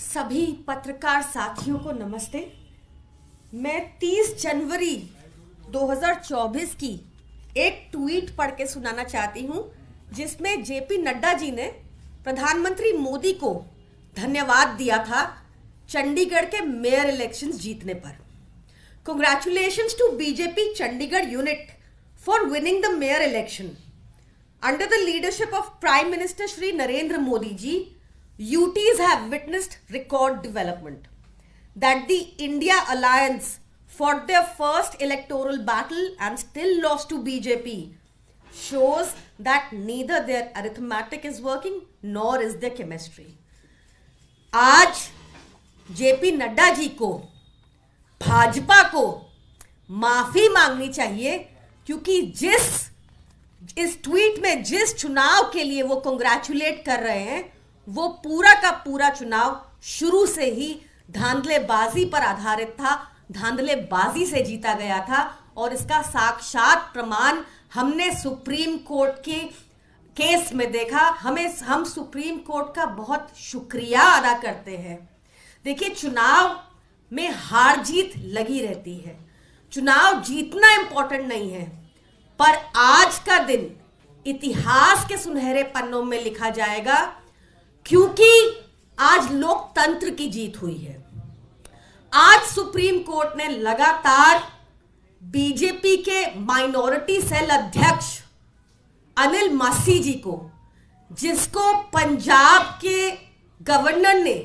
सभी पत्रकार साथियों को नमस्ते। मैं 30 जनवरी 2024 की एक ट्वीट पढ़ के सुनाना चाहती हूं, जिसमें जेपी नड्डा जी ने प्रधानमंत्री मोदी को धन्यवाद दिया था चंडीगढ़ के मेयर इलेक्शंस जीतने पर। Congratulations to BJP Chandigarh unit for winning the mayor election. Under the leadership of Prime Minister Shri Narendra Modi ji, UTs have witnessed record development. That the India Alliance fought their first electoral battle and still lost to BJP shows that neither their arithmetic is working nor is their chemistry. आज JP Nadda ji को, भाजपा को माफी मांगनी चाहिए, क्योंकि इस tweet में जिस चुनाव के लिए वो कांग्रेचुलेट कर रहे हैं, वो पूरा का पूरा चुनाव शुरू से ही धांधलेबाजी पर आधारित था, धांधलेबाजी से जीता गया था। और इसका साक्षात प्रमाण हमने सुप्रीम कोर्ट के केस में देखा। हम सुप्रीम कोर्ट का बहुत शुक्रिया अदा करते हैं। देखिए, चुनाव में हार जीत लगी रहती है, चुनाव जीतना इंपॉर्टेंट नहीं है, पर आज का दिन इतिहास के सुनहरे पन्नों में लिखा जाएगा, क्योंकि आज लोकतंत्र की जीत हुई है। आज सुप्रीम कोर्ट ने लगातार बीजेपी के माइनॉरिटी सेल अध्यक्ष अनिल मासी जी को, जिसको पंजाब के गवर्नर ने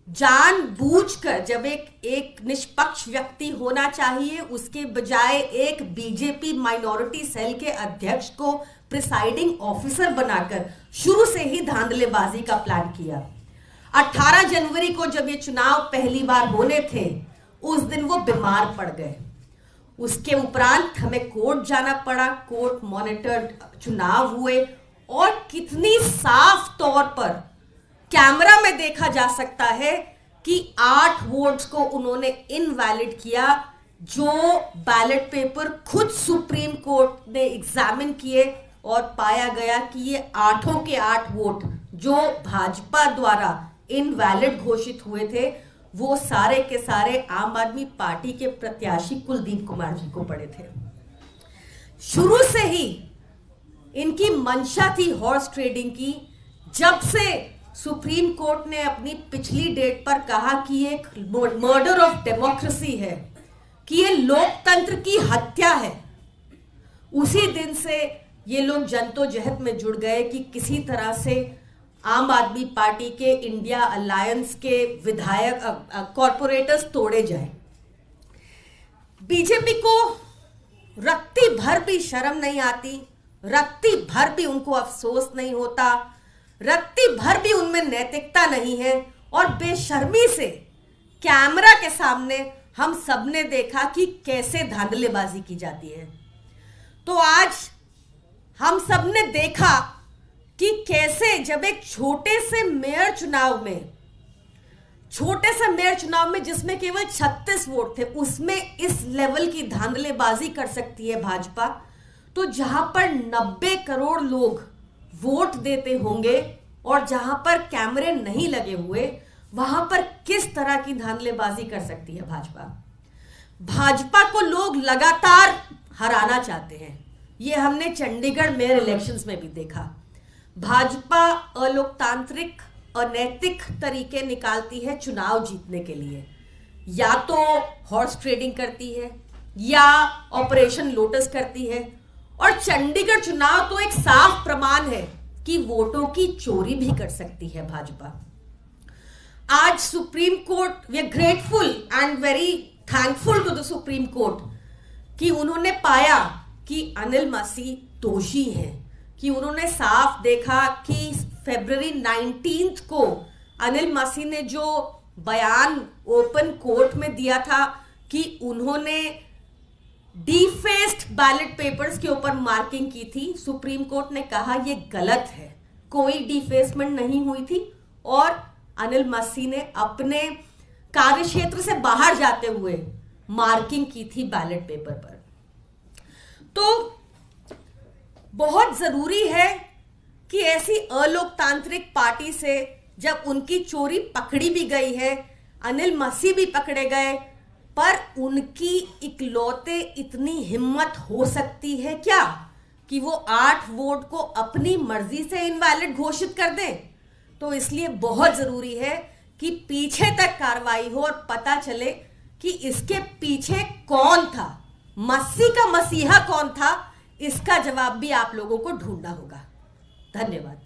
जानबूझकर, जब एक निष्पक्ष व्यक्ति होना चाहिए, उसके बजाय एक बीजेपी माइनॉरिटी सेल के अध्यक्ष को प्रिसाइडिंग ऑफिसर बनाकर शुरू से ही धांधलेबाजी का प्लान किया। 18 जनवरी को जब ये चुनाव पहली बार होने थे, उस दिन वो बीमार पड़ गए। उसके उपरांत हमें कोर्ट जाना पड़ा, कोर्ट मॉनिटर्ड चुनाव हुए, और कितनी साफ तौर पर कैमरा में देखा जा सकता है कि 8 वोट्स को उन्होंने इनवैलिड किया, जो बैलेट पेपर खुद सुप्रीम कोर्ट ने एग्जामिन किए, और पाया गया कि ये 8 के 8 वोट जो भाजपा द्वारा इनवैलिड घोषित हुए थे, वो सारे के सारे आम आदमी पार्टी के प्रत्याशी कुलदीप कुमार जी को पड़े थे। शुरू से ही इनकी मंशा थी हॉर्स ट्रेडिंग की। जब से सुप्रीम कोर्ट ने अपनी पिछली डेट पर कहा कि ये एक मर्डर ऑफ डेमोक्रेसी है, कि ये लोकतंत्र की हत्या है, उसी दिन से ये लोग जद्दोजहद में जुड़ गए कि किसी तरह से आम आदमी पार्टी के इंडिया अलायंस के विधायक कॉर्पोरेटर्स तोड़े जाए। बीजेपी को रत्ती भर भी शर्म नहीं आती, रत्ती भर भी उनको अफसोस नहीं होता, रत्ती भर भी उनमें नैतिकता नहीं है, और बेशर्मी से कैमरा के सामने हम सबने देखा कि कैसे धांधलेबाजी की जाती है। तो आज हम सबने देखा कि कैसे जब एक छोटे से मेयर चुनाव में जिसमें केवल 36 वोट थे, उसमें इस लेवल की धांधलेबाजी कर सकती है भाजपा, तो जहां पर 90 करोड़ लोग वोट देते होंगे और जहां पर कैमरे नहीं लगे हुए, वहां पर किस तरह की धांधलेबाजी कर सकती है भाजपा। भाजपा को लोग लगातार हराना चाहते हैं, ये हमने चंडीगढ़ मेयर इलेक्शंस में भी देखा। भाजपा अलोकतांत्रिक, अनैतिक तरीके निकालती है चुनाव जीतने के लिए, या तो हॉर्स ट्रेडिंग करती है या ऑपरेशन लोटस करती है, और चंडीगढ़ चुनाव तो एक साफ प्रमाण है कि वोटों की चोरी भी कर सकती है भाजपा। आज supreme court, we are grateful and very thankful to the supreme court कि उन्होंने पाया कि अनिल मासी दोषी हैं, कि उन्होंने साफ देखा कि फरवरी 19 को अनिल मासी ने जो बयान ओपन कोर्ट में दिया था कि उन्होंने डिफेस्ड बैलेट पेपर्स के ऊपर मार्किंग की थी, सुप्रीम कोर्ट ने कहा यह गलत है, कोई डिफेसमेंट नहीं हुई थी, और अनिल मासी ने अपने कार्यक्षेत्र से बाहर जाते हुए मार्किंग की थी बैलेट पेपर पर। तो बहुत जरूरी है कि ऐसी अलोकतांत्रिक पार्टी से जब उनकी चोरी पकड़ी भी गई है, अनिल मसीह भी पकड़े गए, पर उनकी इकलौते इतनी हिम्मत हो सकती है क्या कि वो 8 वोट को अपनी मर्जी से इनवैलिड घोषित कर दें? तो इसलिए बहुत जरूरी है कि पीछे तक कार्रवाई हो और पता चले कि इसके पीछे कौन था, मसीह का मसीहा कौन था। इसका जवाब भी आप लोगों को ढूंढना होगा। धन्यवाद।